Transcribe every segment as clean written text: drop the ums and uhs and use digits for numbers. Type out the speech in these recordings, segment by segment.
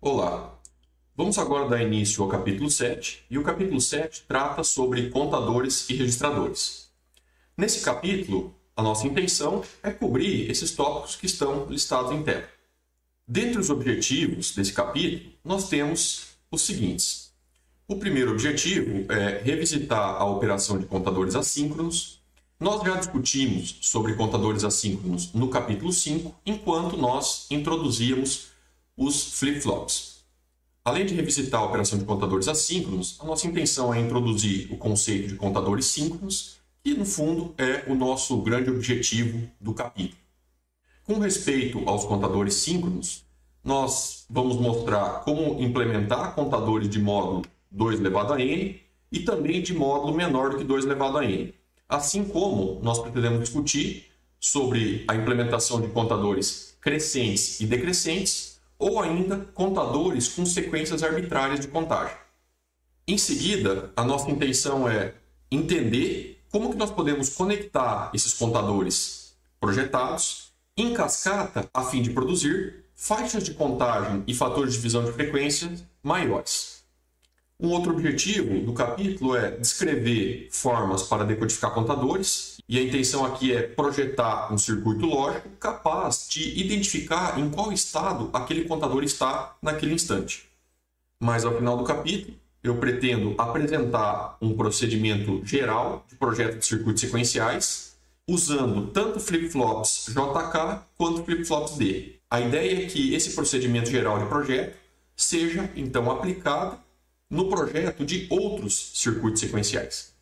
Olá, vamos agora dar início ao capítulo 7, e o capítulo 7 trata sobre contadores e registradores. Nesse capítulo, a nossa intenção é cobrir esses tópicos que estão listados em tela. Dentre os objetivos desse capítulo, nós temos os seguintes. O primeiro objetivo é revisitar a operação de contadores assíncronos. Nós já discutimos sobre contadores assíncronos no capítulo 5, enquanto nós introduzíamos os flip-flops. Além de revisitar a operação de contadores assíncronos, a nossa intenção é introduzir o conceito de contadores síncronos, que no fundo é o nosso grande objetivo do capítulo. Com respeito aos contadores síncronos, nós vamos mostrar como implementar contadores de módulo 2 elevado a n e também de módulo menor do que 2 elevado a n. Assim como nós pretendemos discutir sobre a implementação de contadores crescentes e decrescentes, ou ainda contadores com sequências arbitrárias de contagem. Em seguida, a nossa intenção é entender como que nós podemos conectar esses contadores projetados em cascata a fim de produzir faixas de contagem e fatores de divisão de frequência maiores. Um outro objetivo do capítulo é descrever formas para decodificar contadores, e a intenção aqui é projetar um circuito lógico capaz de identificar em qual estado aquele contador está naquele instante. Mas ao final do capítulo, eu pretendo apresentar um procedimento geral de projeto de circuitos sequenciais, usando tanto flip-flops JK quanto flip-flops D. A ideia é que esse procedimento geral de projeto seja, então, aplicado no projeto de outros circuitos sequenciais.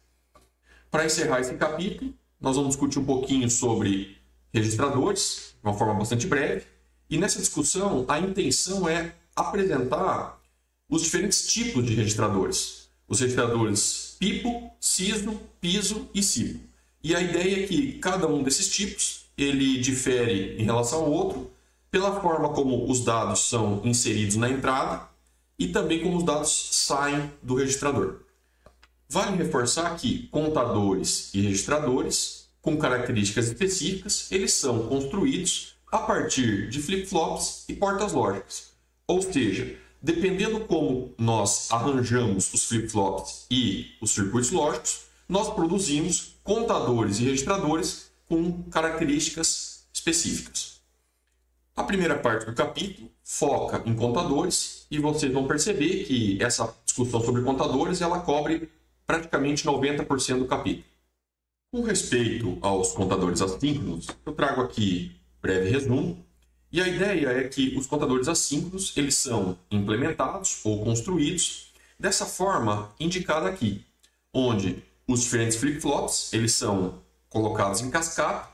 Para encerrar esse capítulo, nós vamos discutir um pouquinho sobre registradores, de uma forma bastante breve, e nessa discussão a intenção é apresentar os diferentes tipos de registradores. Os registradores PIPO, SISO, PISO e CIPO. E a ideia é que cada um desses tipos ele difere em relação ao outro pela forma como os dados são inseridos na entrada e também como os dados saem do registrador. Vale reforçar que contadores e registradores, com características específicas, eles são construídos a partir de flip-flops e portas lógicas. Ou seja, dependendo como nós arranjamos os flip-flops e os circuitos lógicos, nós produzimos contadores e registradores com características específicas. A primeira parte do capítulo foca em contadores e vocês vão perceber que essa discussão sobre contadores ela cobre praticamente 90% do capítulo. Com respeito aos contadores assíncronos, eu trago aqui um breve resumo. E a ideia é que os contadores assíncronos eles são implementados ou construídos dessa forma indicada aqui, onde os diferentes flip-flops eles são colocados em cascata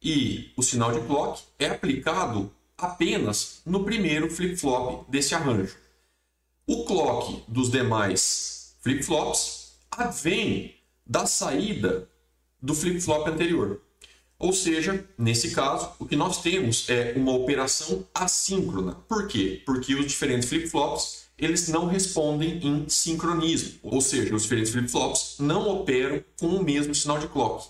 e o sinal de clock é aplicado apenas no primeiro flip-flop desse arranjo. O clock dos demais flip-flops advém da saída do flip-flop anterior. Ou seja, nesse caso, o que nós temos é uma operação assíncrona. Por quê? Porque os diferentes flip-flops eles não respondem em sincronismo. Ou seja, os diferentes flip-flops não operam com o mesmo sinal de clock.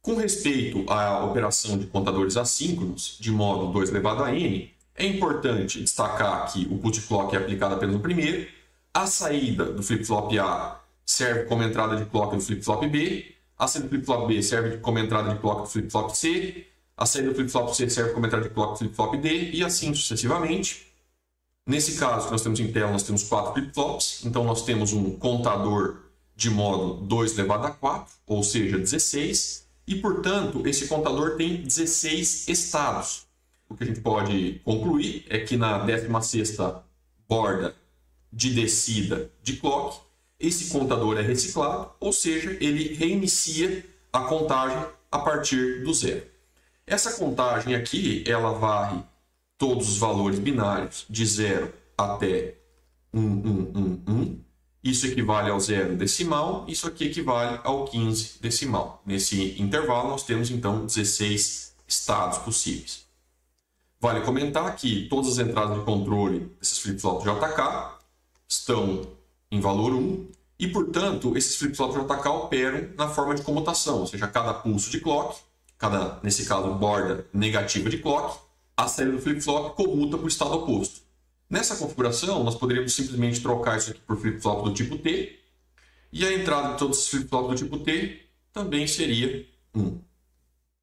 Com respeito à operação de contadores assíncronos, de modo 2 elevado a n, é importante destacar que o put clock é aplicado apenas no primeiro, a saída do flip-flop A serve como entrada de clock do flip-flop B, a saída do flip-flop B serve como entrada de clock do flip-flop C, a saída do flip-flop C serve como entrada de clock do flip-flop D, e assim sucessivamente. Nesse caso que nós temos em tela, nós temos 4 flip-flops, então nós temos um contador de modo 2 elevado a 4, ou seja, 16, e, portanto, esse contador tem 16 estados. O que a gente pode concluir é que na 16ª borda de descida de clock, esse contador é reciclado, ou seja, ele reinicia a contagem a partir do zero. Essa contagem aqui, ela varre todos os valores binários de 0 até 1111. Isso equivale ao 0 decimal, isso aqui equivale ao 15 decimal. Nesse intervalo, nós temos, então, 16 estados possíveis. Vale comentar que todas as entradas de controle desses flip-flops JK estão em valor 1 e, portanto, esses flip-flops JK operam na forma de comutação, ou seja, cada pulso de clock, nesse caso, borda negativa de clock, a saída do flip-flop comuta para o estado oposto. Nessa configuração, nós poderíamos simplesmente trocar isso aqui por flip-flop do tipo T, e a entrada de todos os flip-flops do tipo T também seria 1.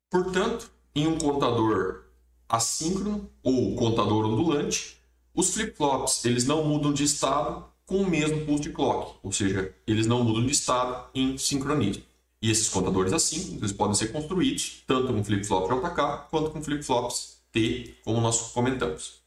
Portanto, em um contador assíncrono ou contador ondulante, os flip-flops eles não mudam de estado com o mesmo pulso de clock, ou seja, eles não mudam de estado em sincronismo. E esses contadores assíncronos eles podem ser construídos tanto com flip-flop JK quanto com flip-flops T, como nós comentamos.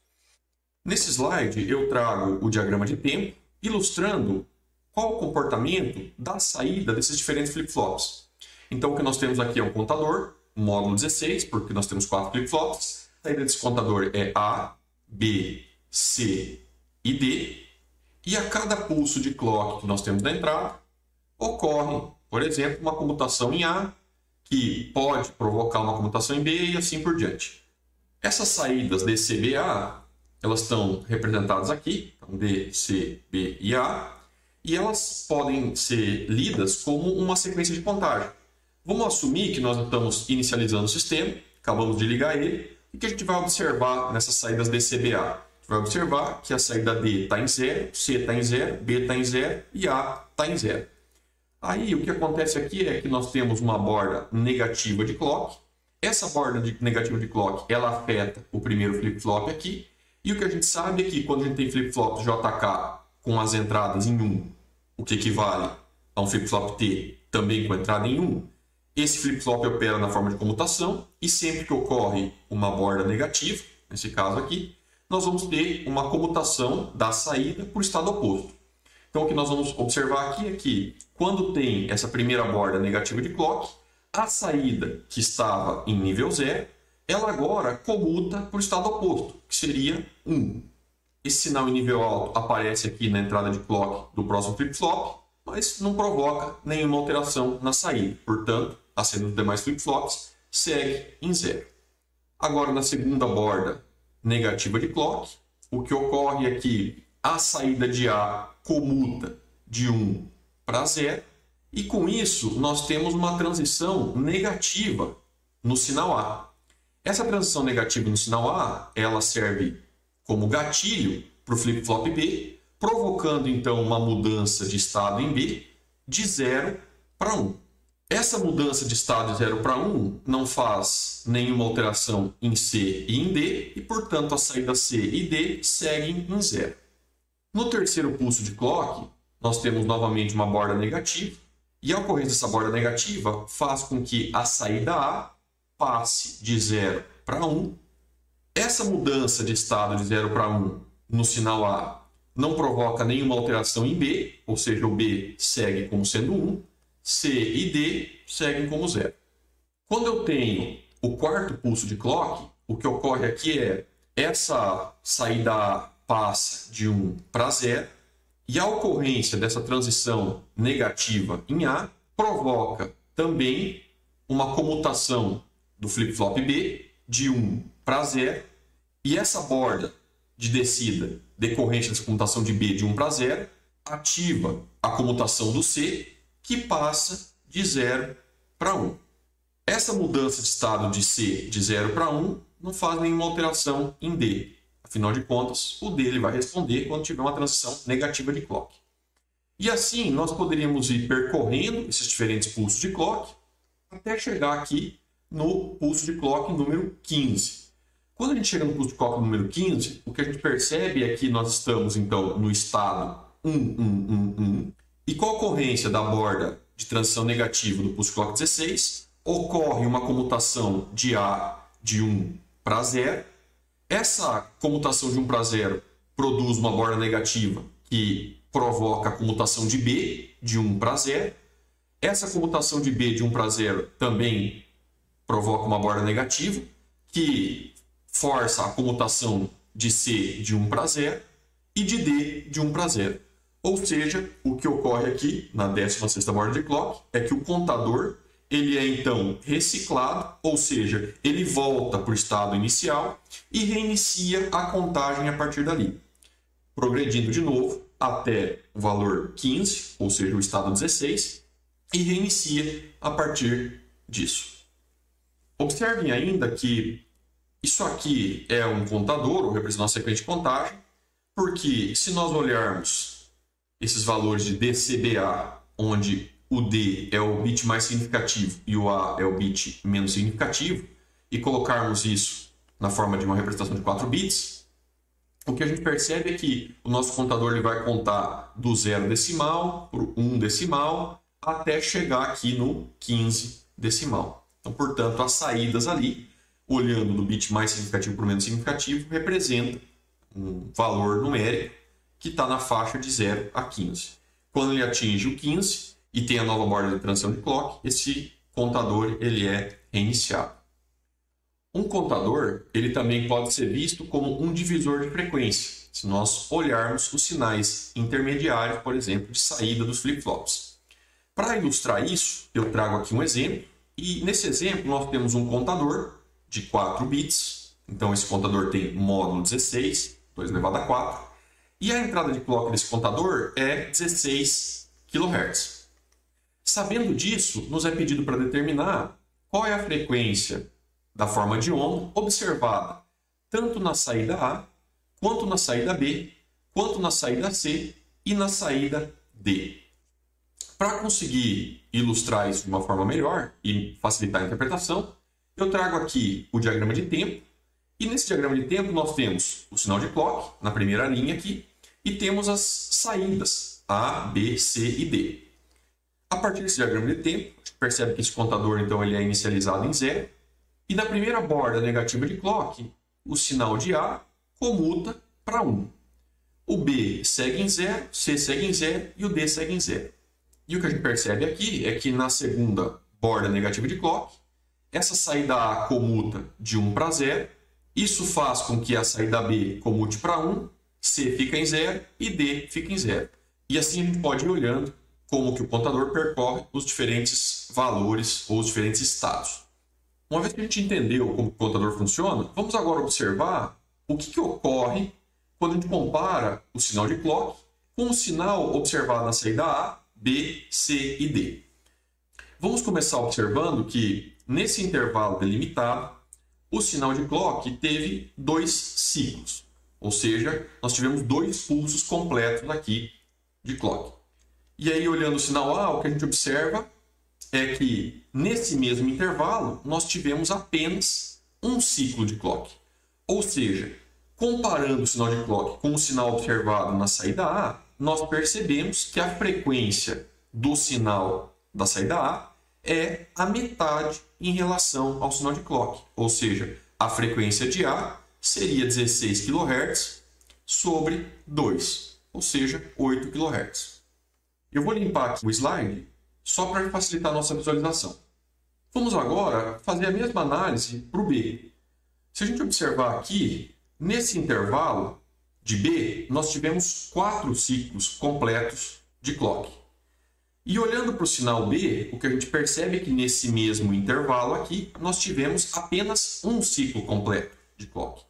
Nesse slide eu trago o diagrama de tempo, ilustrando qual o comportamento da saída desses diferentes flip-flops. Então o que nós temos aqui é um contador, módulo 16, porque nós temos 4 flip-flops. A saída desse contador é A, B, C e D. E a cada pulso de clock que nós temos na entrada, ocorre, por exemplo, uma comutação em A, que pode provocar uma comutação em B e assim por diante. Essas saídas DC, B, A, elas estão representadas aqui, então D, C, B e A, e elas podem ser lidas como uma sequência de contagem. Vamos assumir que nós estamos inicializando o sistema, acabamos de ligar ele, e que a gente vai observar nessas saídas DCBA. A gente vai observar que a saída D está em 0, C está em 0, B está em 0 e A está em 0. Aí o que acontece aqui é que nós temos uma borda negativa de clock. Essa borda negativa de clock ela afeta o primeiro flip-flop aqui. E o que a gente sabe é que quando a gente tem flip-flop JK com as entradas em 1, o que equivale a um flip-flop T também com entrada em 1, esse flip-flop opera na forma de comutação e sempre que ocorre uma borda negativa, nesse caso aqui, nós vamos ter uma comutação da saída por estado oposto. Então o que nós vamos observar aqui é que quando tem essa primeira borda negativa de clock, a saída que estava em nível 0, ela agora comuta por estado oposto, que seria 1. Esse sinal em nível alto aparece aqui na entrada de clock do próximo flip-flop, mas não provoca nenhuma alteração na saída. Portanto, a saída dos demais flip-flops segue em 0. Agora, na segunda borda negativa de clock, o que ocorre é que a saída de A comuta de 1 para 0, e com isso nós temos uma transição negativa no sinal A. Essa transição negativa no sinal A, ela serve como gatilho para o flip-flop B, provocando então uma mudança de estado em B de 0 para 1. Essa mudança de estado de 0 para 1 não faz nenhuma alteração em C e em D, e portanto a saída C e D seguem em 0. No terceiro pulso de clock, nós temos novamente uma borda negativa, e a ocorrência dessa borda negativa faz com que a saída A passe de 0 para 1. Essa mudança de estado de 0 para 1 no sinal A não provoca nenhuma alteração em B, ou seja, o B segue como sendo 1, C e D seguem como 0. Quando eu tenho o quarto pulso de clock, o que ocorre aqui é essa saída A passa de 1 para 0, e a ocorrência dessa transição negativa em A provoca também uma comutação do flip-flop B de 1 para 0, e essa borda de descida decorrente dessa comutação de B de 1 para 0 ativa a comutação do C, que passa de 0 para 1. Essa mudança de estado de C de 0 para 1 não faz nenhuma alteração em D. Afinal de contas, o D ele vai responder quando tiver uma transição negativa de clock. E assim, nós poderíamos ir percorrendo esses diferentes pulsos de clock até chegar aqui no pulso de clock número 15. Quando a gente chega no pulso de clock número 15, o que a gente percebe é que nós estamos, então, no estado 1, 1, 1, 1. E com a ocorrência da borda de transição negativa do pulso de clock 16, ocorre uma comutação de A de 1 para 0. Essa comutação de 1 para 0 produz uma borda negativa que provoca a comutação de B de 1 para 0. Essa comutação de B de 1 para 0 também provoca uma borda negativa que força a comutação de C de 1 para 0 e de D de 1 para 0. Ou seja, o que ocorre aqui na 16ª borda de clock é que o contador ele é então reciclado, ou seja, ele volta para o estado inicial e reinicia a contagem a partir dali, progredindo de novo até o valor 15, ou seja, o estado 16, e reinicia a partir disso. Observem ainda que isso aqui é um contador, ou representa uma sequência de contagem, Porque se nós olharmos esses valores de DCBA, onde o D é o bit mais significativo e o A é o bit menos significativo, e colocarmos isso na forma de uma representação de 4 bits, o que a gente percebe é que o nosso contador ele vai contar do 0 decimal para o 1 decimal até chegar aqui no 15 decimal. Então, portanto, as saídas ali, olhando do bit mais significativo para o menos significativo, representam um valor numérico que está na faixa de 0 a 15. Quando ele atinge o 15 e tem a nova borda de transição de clock, esse contador ele é reiniciado. Um contador ele também pode ser visto como um divisor de frequência, se nós olharmos os sinais intermediários, por exemplo, de saída dos flip-flops. Para ilustrar isso, eu trago aqui um exemplo, e nesse exemplo nós temos um contador de 4 bits, então esse contador tem módulo 16, 2 elevado a 4, e a entrada de clock desse contador é 16 kHz. Sabendo disso, nos é pedido para determinar qual é a frequência da forma de onda observada tanto na saída A, quanto na saída B, quanto na saída C e na saída D. Para conseguir ilustrar isso de uma forma melhor e facilitar a interpretação, eu trago aqui o diagrama de tempo, e nesse diagrama de tempo nós temos o sinal de clock na primeira linha aqui, e temos as saídas A, B, C e D. A partir desse diagrama de tempo, a gente percebe que esse contador então, ele é inicializado em 0, e na primeira borda negativa de clock, o sinal de A comuta para 1. O B segue em 0, C segue em 0 e o D segue em 0. E o que a gente percebe aqui é que na segunda borda negativa de clock, essa saída A comuta de 1 para 0. Isso faz com que a saída B comute para 1, C fica em 0 e D fica em 0. E assim a gente pode ir olhando como que o contador percorre os diferentes valores ou os diferentes estados. Uma vez que a gente entendeu como o contador funciona, vamos agora observar o que ocorre quando a gente compara o sinal de clock com o sinal observado na saída A, B, C e D. Vamos começar observando que, nesse intervalo delimitado, o sinal de clock teve 2 ciclos. Ou seja, nós tivemos 2 pulsos completos aqui de clock. E aí, olhando o sinal A, o que a gente observa é que, nesse mesmo intervalo, nós tivemos apenas um ciclo de clock. Ou seja, comparando o sinal de clock com o sinal observado na saída A, nós percebemos que a frequência do sinal da saída A é a metade em relação ao sinal de clock. Ou seja, a frequência de A seria 16 kHz sobre 2, ou seja, 8 kHz. Eu vou limpar aqui o slide só para facilitar a nossa visualização. Vamos agora fazer a mesma análise para o B. Se a gente observar aqui, nesse intervalo de B, nós tivemos 4 ciclos completos de clock. E olhando para o sinal B, o que a gente percebe é que nesse mesmo intervalo aqui, nós tivemos apenas um ciclo completo de clock.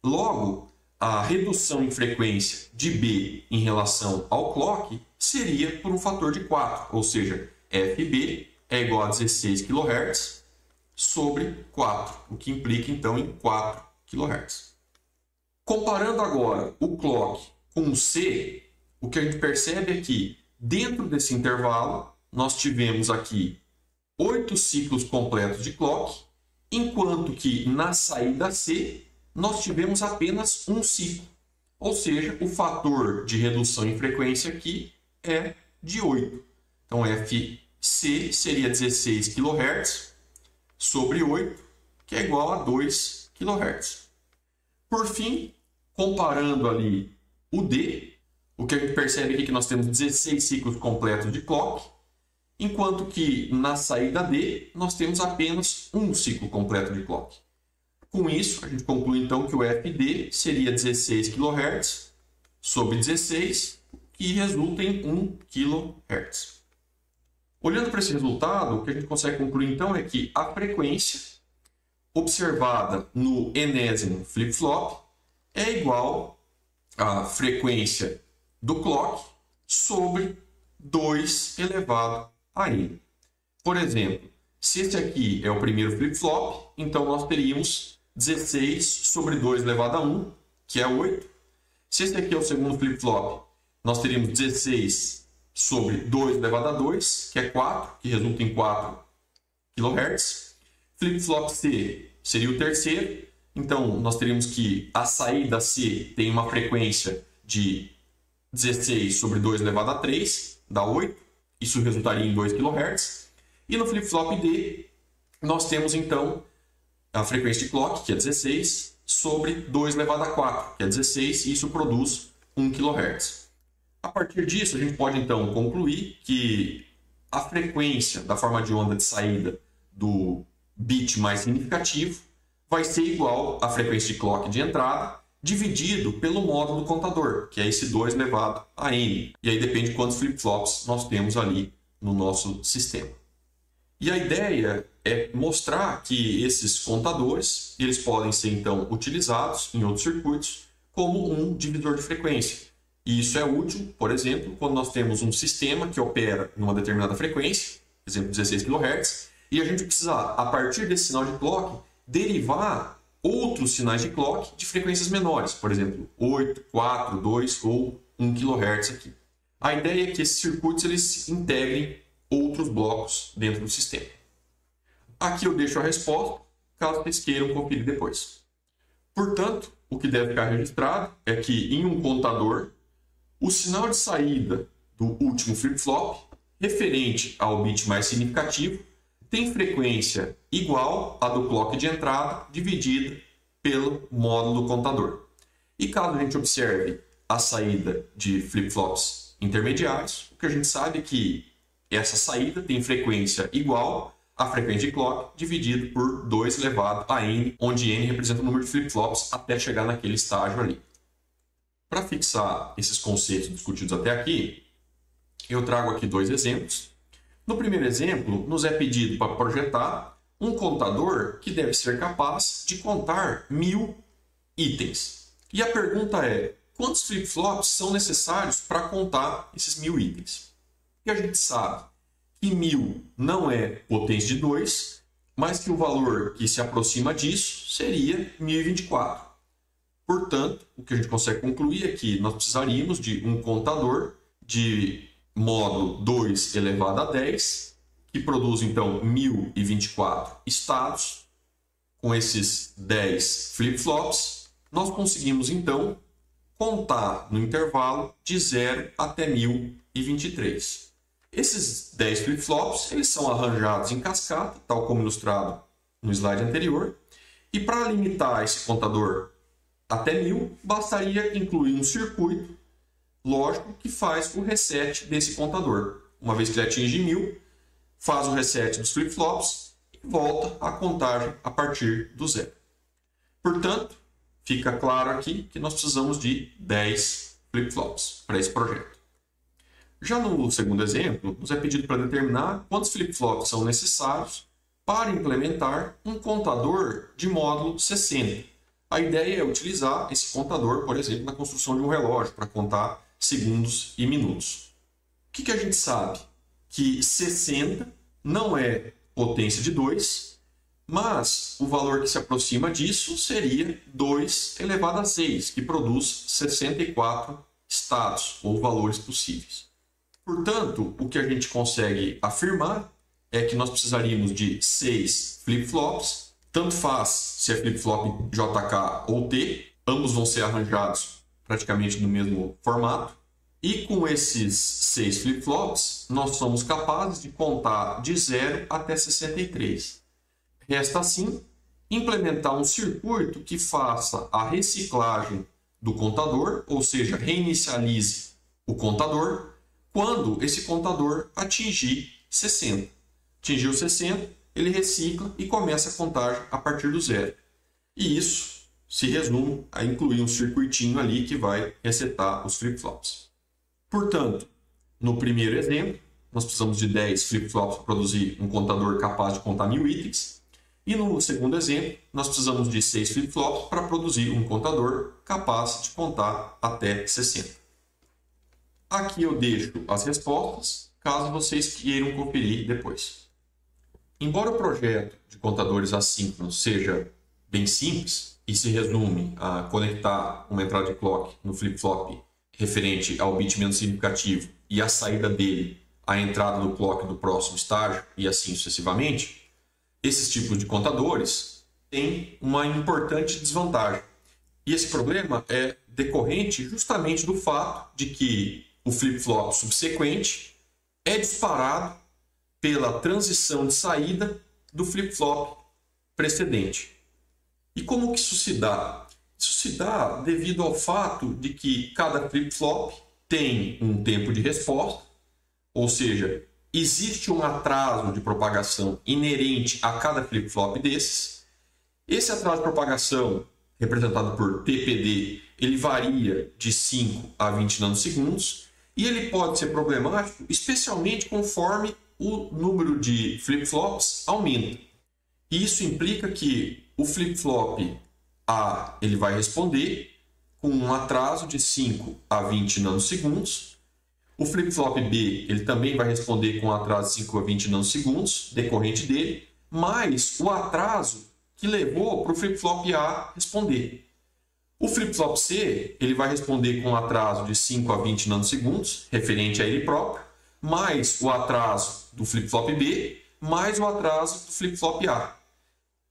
Logo, a redução em frequência de B em relação ao clock seria por um fator de 4, ou seja, FB é igual a 16 kHz sobre 4, o que implica então em 4 kHz. Comparando agora o clock com o C, o que a gente percebe é que dentro desse intervalo nós tivemos aqui 8 ciclos completos de clock, enquanto que na saída C nós tivemos apenas um ciclo. Ou seja, o fator de redução em frequência aqui é de 8. Então, FC seria 16 kHz sobre 8, que é igual a 2 kHz. Por fim, comparando ali o D, o que a gente percebe aqui é que nós temos 16 ciclos completos de clock, enquanto que na saída D nós temos apenas um ciclo completo de clock. Com isso, a gente conclui então que o FD seria 16 kHz sobre 16, que resulta em 1 kHz. Olhando para esse resultado, o que a gente consegue concluir então é que a frequência observada no enésimo flip-flop é igual à frequência do clock sobre 2 elevado a n. Por exemplo, se esse aqui é o primeiro flip-flop, então nós teríamos 16 sobre 2 elevado a 1, que é 8. Se esse aqui é o segundo flip-flop, nós teríamos 16 sobre 2 elevado a 2, que é 4, que resulta em 4 kHz. Flip-flop C seria o terceiro. Então, nós teríamos que a saída C tem uma frequência de 16 sobre 2 elevado a 3, dá 8. Isso resultaria em 2 kHz. E no flip-flop D, nós temos então a frequência de clock, que é 16, sobre 2 elevado a 4, que é 16, e isso produz 1 kHz. A partir disso, a gente pode então concluir que a frequência da forma de onda de saída do bit mais significativo vai ser igual à frequência de clock de entrada, dividido pelo módulo do contador, que é esse 2 elevado a n. E aí depende de quantos flip-flops nós temos ali no nosso sistema. E a ideia é mostrar que esses contadores eles podem ser então utilizados em outros circuitos como um divisor de frequência. E isso é útil, por exemplo, quando nós temos um sistema que opera em uma determinada frequência, por exemplo, 16 kHz, e a gente precisa, a partir desse sinal de clock, derivar outros sinais de clock de frequências menores, por exemplo, 8, 4, 2 ou 1 kHz aqui. A ideia é que esses circuitos eles integrem outros blocos dentro do sistema. Aqui eu deixo a resposta, caso vocês queiram conferir depois. Portanto, o que deve ficar registrado é que em um contador, o sinal de saída do último flip-flop, referente ao bit mais significativo, tem frequência igual à do clock de entrada dividida pelo módulo do contador. E caso a gente observe a saída de flip-flops intermediários, o que a gente sabe é que essa saída tem frequência igual à frequência de clock dividido por 2 elevado a n, onde n representa o número de flip-flops até chegar naquele estágio ali. Para fixar esses conceitos discutidos até aqui, eu trago aqui 2 exemplos. No primeiro exemplo, nos é pedido para projetar um contador que deve ser capaz de contar 1000 itens. E a pergunta é, quantos flip-flops são necessários para contar esses 1000 itens? E a gente sabe que 1000 não é potência de 2, mas que o valor que se aproxima disso seria 1024. Portanto, o que a gente consegue concluir é que nós precisaríamos de um contador de módulo 2 elevado a 10, que produz então 1024 estados. Com esses 10 flip-flops, nós conseguimos então contar no intervalo de 0 até 1023. Esses 10 flip-flops eles são arranjados em cascata, tal como ilustrado no slide anterior. E para limitar esse contador até 1000, bastaria incluir um circuito lógico que faz o reset desse contador. Uma vez que ele atinge 1000, faz o reset dos flip-flops e volta a contagem a partir do zero. Portanto, fica claro aqui que nós precisamos de 10 flip-flops para esse projeto. Já no segundo exemplo, nos é pedido para determinar quantos flip-flops são necessários para implementar um contador de módulo 60. A ideia é utilizar esse contador, por exemplo, na construção de um relógio para contar segundos e minutos. O que a gente sabe? Que 60 não é potência de 2, mas o valor que se aproxima disso seria 2 elevado a 6, que produz 64 estados ou valores possíveis. Portanto, o que a gente consegue afirmar é que nós precisaríamos de 6 flip-flops, tanto faz se é flip-flop JK ou T, ambos vão ser arranjados praticamente no mesmo formato. E com esses 6 flip-flops, nós somos capazes de contar de 0 até 63. Resta assim implementar um circuito que faça a reciclagem do contador, ou seja, reinicialize o contador, quando esse contador atingir 60. Atingiu 60, ele recicla e começa a contagem a partir do zero. E isso se resume a incluir um circuitinho ali que vai resetar os flip-flops. Portanto, no primeiro exemplo, nós precisamos de 10 flip-flops para produzir um contador capaz de contar 1000 itens. E no segundo exemplo, nós precisamos de 6 flip-flops para produzir um contador capaz de contar até 60. Aqui eu deixo as respostas, caso vocês queiram conferir depois. Embora o projeto de contadores assíncronos seja bem simples e se resume a conectar uma entrada de clock no flip-flop referente ao bit menos significativo e a saída dele à entrada do clock do próximo estágio e assim sucessivamente, esses tipos de contadores têm uma importante desvantagem. E esse problema é decorrente justamente do fato de que o flip-flop subsequente é disparado pela transição de saída do flip-flop precedente. E como que isso se dá? Isso se dá devido ao fato de que cada flip-flop tem um tempo de resposta, ou seja, existe um atraso de propagação inerente a cada flip-flop desses. Esse atraso de propagação, representado por TPD, ele varia de 5 a 20 nanosegundos e ele pode ser problemático, especialmente conforme o número de flip-flops aumenta. E isso implica que o flip-flop A ele vai responder com um atraso de 5 a 20 nanosegundos. O flip-flop B ele também vai responder com um atraso de 5 a 20 nanosegundos, decorrente dele, mais o atraso que levou para o flip-flop A responder. O flip-flop C ele vai responder com um atraso de 5 a 20 nanosegundos, referente a ele próprio, mais o atraso do flip-flop B, mais o atraso do flip-flop A.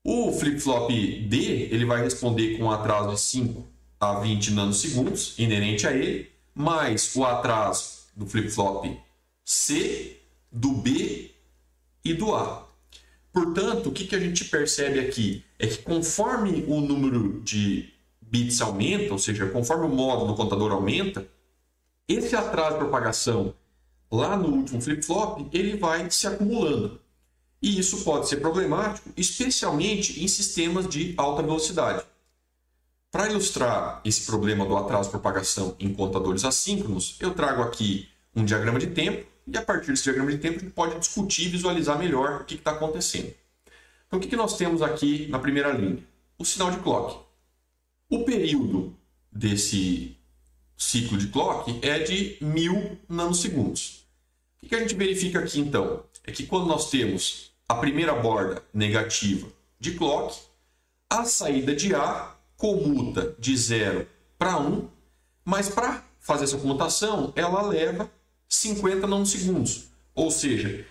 O flip-flop D ele vai responder com um atraso de 5 a 20 nanosegundos, inerente a ele, mais o atraso do flip-flop C, do B e do A. Portanto, o que a gente percebe aqui é que conforme o número de bits aumenta, ou seja, conforme o módulo do contador aumenta, esse atraso de propagação lá no último flip-flop ele vai se acumulando. E isso pode ser problemático, especialmente em sistemas de alta velocidade. Para ilustrar esse problema do atraso de propagação em contadores assíncronos, eu trago aqui um diagrama de tempo e a partir desse diagrama de tempo a gente pode discutir e visualizar melhor o que está acontecendo. Então, o que nós temos aqui na primeira linha? O sinal de clock. O período desse ciclo de clock é de 1000 nanosegundos. O que a gente verifica aqui, então? É que quando nós temos a primeira borda negativa de clock, a saída de A comuta de 0 para 1, mas para fazer essa comutação, ela leva 50 nanosegundos. Ou seja,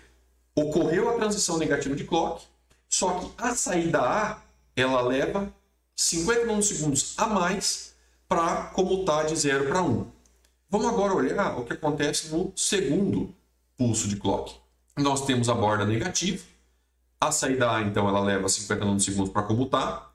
ocorreu a transição negativa de clock, só que a saída A, ela leva 50 nanosegundos a mais para comutar de 0 para 1. Vamos agora olhar o que acontece no segundo pulso de clock. Nós temos a borda negativa, a saída A, então, ela leva 50 nanosegundos para comutar.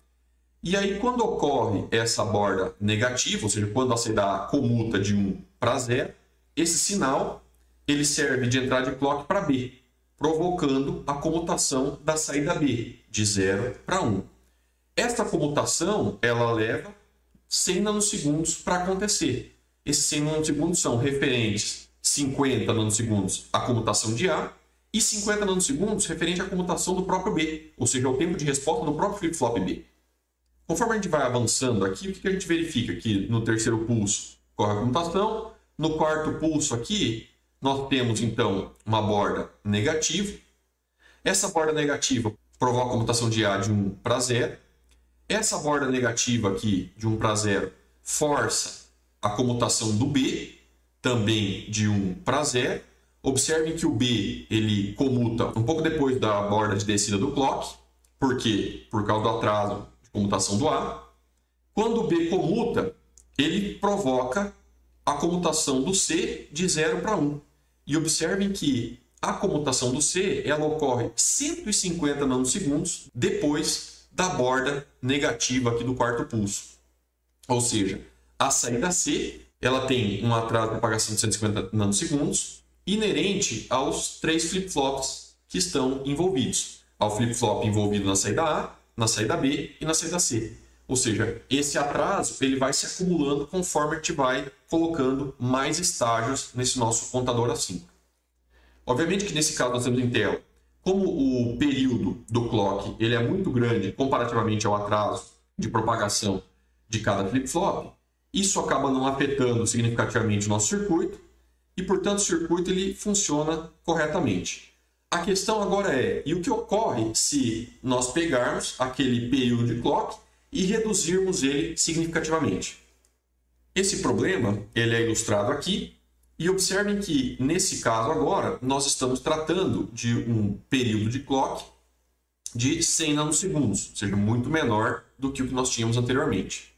E aí, quando ocorre essa borda negativa, ou seja, quando a saída A comuta de 1 para 0, esse sinal ele serve de entrada de clock para B, provocando a comutação da saída B, de 0 para 1. Esta comutação ela leva 100 nanosegundos para acontecer. Esses 100 nanosegundos são referentes 50 nanosegundos à comutação de A e 50 nanosegundos referente à comutação do próprio B, ou seja, o tempo de resposta do próprio flip-flop B. Conforme a gente vai avançando aqui, o que a gente verifica? Que no terceiro pulso ocorre a comutação, no quarto pulso aqui, nós temos então uma borda negativa. Essa borda negativa provoca a comutação de A de 1 para 0. Essa borda negativa aqui, de 1 para 0, força a comutação do B, também de 1 para 0. Observem que o B ele comuta um pouco depois da borda de descida do clock. Por quê? Por causa do atraso de comutação do A. Quando o B comuta, ele provoca a comutação do C de 0 para 1. E observem que a comutação do C ela ocorre 150 nanosegundos depois da borda negativa aqui do quarto pulso. Ou seja, a saída C ela tem um atraso de propagação de 150 nanosegundos inerente aos 3 flip-flops que estão envolvidos. Ao flip-flop envolvido na saída A, na saída B e na saída C. Ou seja, esse atraso ele vai se acumulando conforme a gente vai colocando mais estágios nesse nosso contador assíncrono. Obviamente que nesse caso nós temos em tela, como o período do clock ele é muito grande comparativamente ao atraso de propagação de cada flip-flop, isso acaba não afetando significativamente o nosso circuito e, portanto, o circuito ele funciona corretamente. A questão agora é, e o que ocorre se nós pegarmos aquele período de clock e reduzirmos ele significativamente. Esse problema ele é ilustrado aqui, e observem que, nesse caso agora, nós estamos tratando de um período de clock de 100 nanosegundos, ou seja, muito menor do que o que nós tínhamos anteriormente.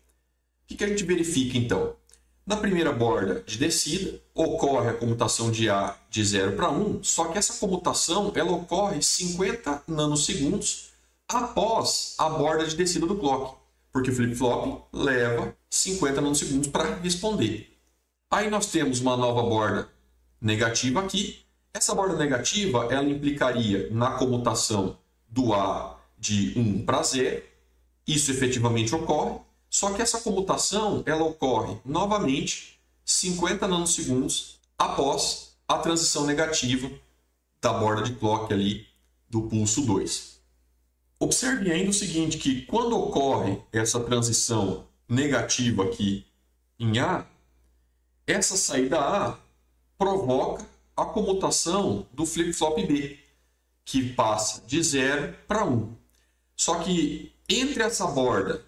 O que a gente verifica, então? Na primeira borda de descida, ocorre a comutação de A de 0 para 1, só que essa comutação ela ocorre 50 nanosegundos após a borda de descida do clock, porque o flip-flop leva 50 nanosegundos para responder. Aí nós temos uma nova borda negativa aqui. Essa borda negativa ela implicaria na comutação do A de 1 para 0. Isso efetivamente ocorre, só que essa comutação ela ocorre novamente 50 nanosegundos após a transição negativa da borda de clock ali do pulso 2. Observe ainda o seguinte, que quando ocorre essa transição negativa aqui em A, essa saída A provoca a comutação do flip-flop B, que passa de 0 para 1. Só que entre essa borda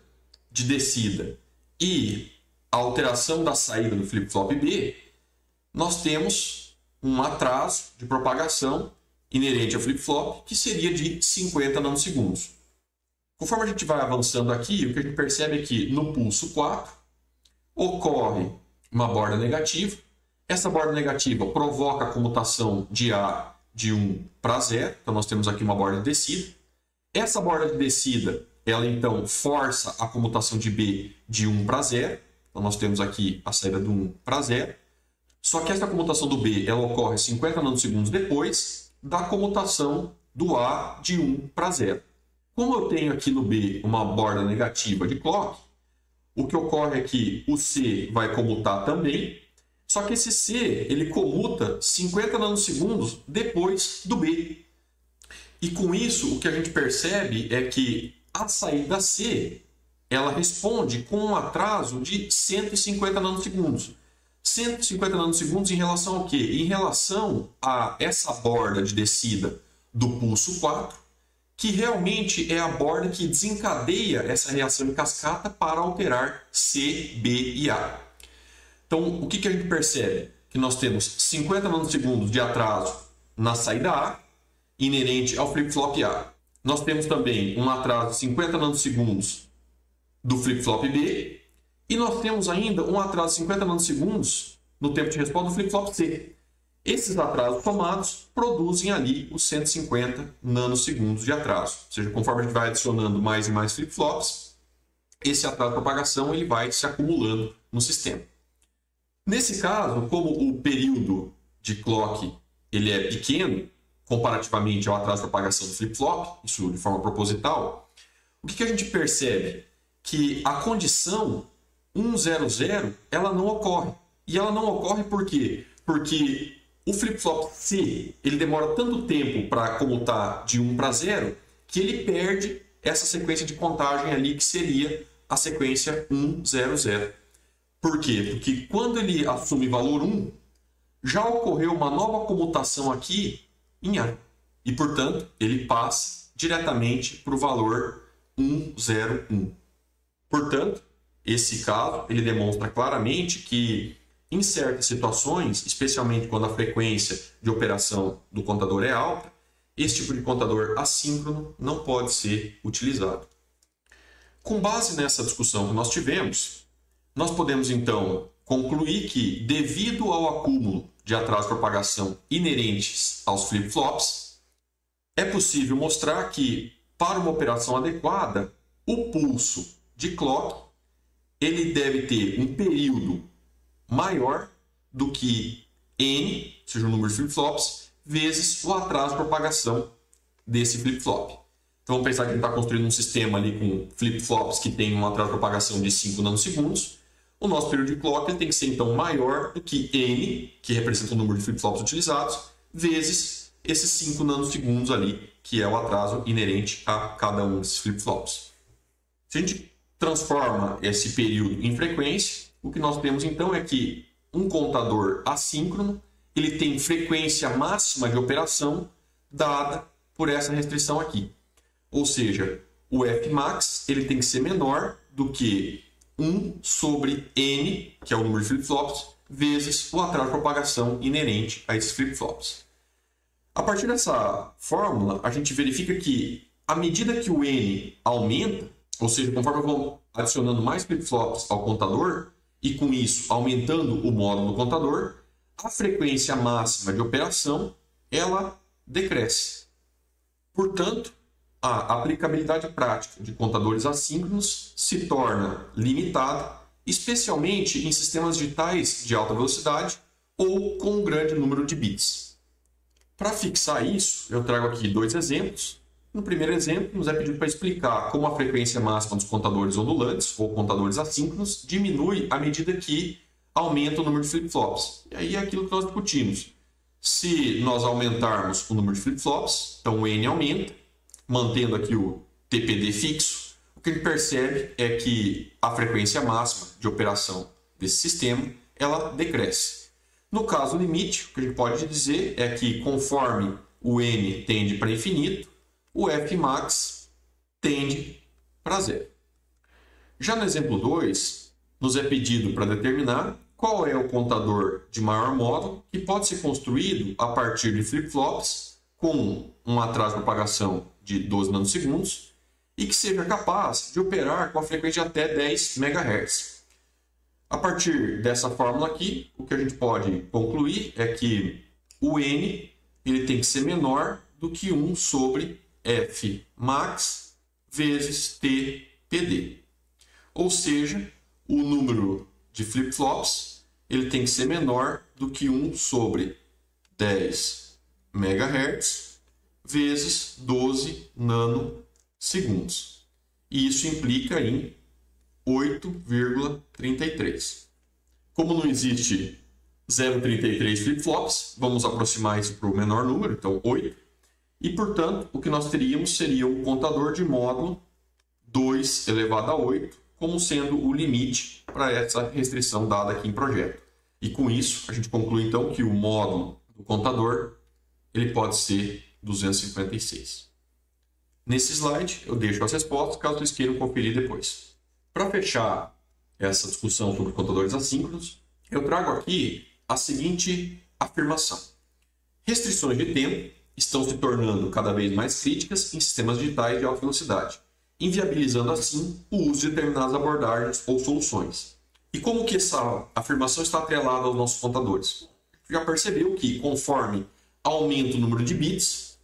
de descida e a alteração da saída do flip-flop B, nós temos um atraso de propagação inerente ao flip-flop, que seria de 50 nanosegundos. Conforme a gente vai avançando aqui, o que a gente percebe é que no pulso 4 ocorre uma borda negativa. Essa borda negativa provoca a comutação de A de 1 para 0. Então, nós temos aqui uma borda de descida. Essa borda de descida, ela então força a comutação de B de 1 para 0. Então, nós temos aqui a saída do 1 para 0. Só que essa comutação do B ela ocorre 50 nanosegundos depois da comutação do A de 1 para 0. Como eu tenho aqui no B uma borda negativa de clock, o que ocorre é que o C vai comutar também, só que esse C ele comuta 50 nanosegundos depois do B. E com isso, o que a gente percebe é que a saída C ela responde com um atraso de 150 nanosegundos. 150 nanosegundos em relação ao quê? Em relação a essa borda de descida do pulso 4, que realmente é a borda que desencadeia essa reação em cascata para alterar C, B e A. Então, o que a gente percebe? Que nós temos 50 nanosegundos de atraso na saída A, inerente ao flip-flop A. Nós temos também um atraso de 50 nanosegundos do flip-flop B, e nós temos ainda um atraso de 50 nanosegundos no tempo de resposta do flip-flop C. Esses atrasos somados produzem ali os 150 nanosegundos de atraso. Ou seja, conforme a gente vai adicionando mais e mais flip-flops, esse atraso de propagação ele vai se acumulando no sistema. Nesse caso, como o período de clock ele é pequeno, comparativamente ao atraso de propagação do flip-flop, isso de forma proposital, o que a gente percebe? Que a condição 100 ela não ocorre. E ela não ocorre por quê? Porque o flip-flop C ele demora tanto tempo para comutar de 1 para 0 que ele perde essa sequência de contagem ali que seria a sequência 100. Por quê? Porque quando ele assume valor 1, já ocorreu uma nova comutação aqui em A. E, portanto, ele passa diretamente para o valor 101. Portanto, esse caso ele demonstra claramente que em certas situações, especialmente quando a frequência de operação do contador é alta, esse tipo de contador assíncrono não pode ser utilizado. Com base nessa discussão que nós tivemos, nós podemos então concluir que, devido ao acúmulo de atraso de propagação inerentes aos flip-flops, é possível mostrar que, para uma operação adequada, o pulso de clock ele deve ter um período maior do que n, ou seja, o número de flip-flops, vezes o atraso de propagação desse flip-flop. Então vamos pensar que a gente está construindo um sistema ali com flip-flops que tem um atraso de propagação de 5 nanosegundos. O nosso período de clock ele tem que ser então maior do que n, que representa o número de flip-flops utilizados, vezes esses 5 nanosegundos ali, que é o atraso inerente a cada um desses flip-flops. Se a gente transforma esse período em frequência, o que nós temos então é que um contador assíncrono ele tem frequência máxima de operação dada por essa restrição aqui. Ou seja, o Fmax ele tem que ser menor do que 1 sobre n, que é o número de flip-flops, vezes o atraso de propagação inerente a esses flip-flops. A partir dessa fórmula, a gente verifica que, à medida que o n aumenta, ou seja, conforme eu vou adicionando mais flip-flops ao contador, e com isso aumentando o módulo do contador, a frequência máxima de operação ela decresce. Portanto, a aplicabilidade prática de contadores assíncronos se torna limitada, especialmente em sistemas digitais de alta velocidade ou com um grande número de bits. Para fixar isso, eu trago aqui dois exemplos. No primeiro exemplo, nos é pedido para explicar como a frequência máxima dos contadores ondulantes ou contadores assíncronos diminui à medida que aumenta o número de flip-flops. E aí é aquilo que nós discutimos. Se nós aumentarmos o número de flip-flops, então o n aumenta, mantendo aqui o TPD fixo, o que a gente percebe é que a frequência máxima de operação desse sistema ela decresce. No caso limite, o que a gente pode dizer é que conforme o n tende para infinito, o Fmax tende para zero. Já no exemplo 2, nos é pedido para determinar qual é o contador de maior módulo que pode ser construído a partir de flip-flops com um atraso de propagação de 12 nanosegundos e que seja capaz de operar com a frequência de até 10 MHz. A partir dessa fórmula aqui, o que a gente pode concluir é que o n ele tem que ser menor do que 1 sobre Fmax vezes TPD. Ou seja, o número de flip-flops ele tem que ser menor do que 1 sobre 10 MHz vezes 12 nanosegundos. E isso implica em 8,33. Como não existe 0,33 flip-flops, vamos aproximar isso para o menor número, então 8. E, portanto, o que nós teríamos seria um contador de módulo 2 elevado a 8, como sendo o limite para essa restrição dada aqui em projeto. E com isso, a gente conclui então que o módulo do contador ele pode ser 256. Nesse slide, eu deixo as respostas, caso vocês queiram conferir depois. Para fechar essa discussão sobre contadores assíncronos, eu trago aqui a seguinte afirmação. Restrições de tempo estão se tornando cada vez mais críticas em sistemas digitais de alta velocidade, inviabilizando assim o uso de determinadas abordagens ou soluções. E como que essa afirmação está atrelada aos nossos contadores? Já percebeu que conforme aumenta o número de bits,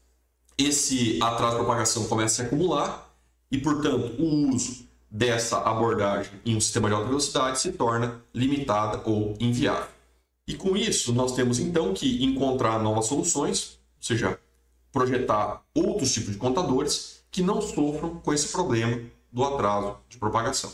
esse atraso de propagação começa a se acumular e, portanto, o uso dessa abordagem em um sistema de alta velocidade se torna limitada ou inviável. E com isso, nós temos então que encontrar novas soluções, ou seja, projetar outros tipos de contadores que não sofram com esse problema do atraso de propagação.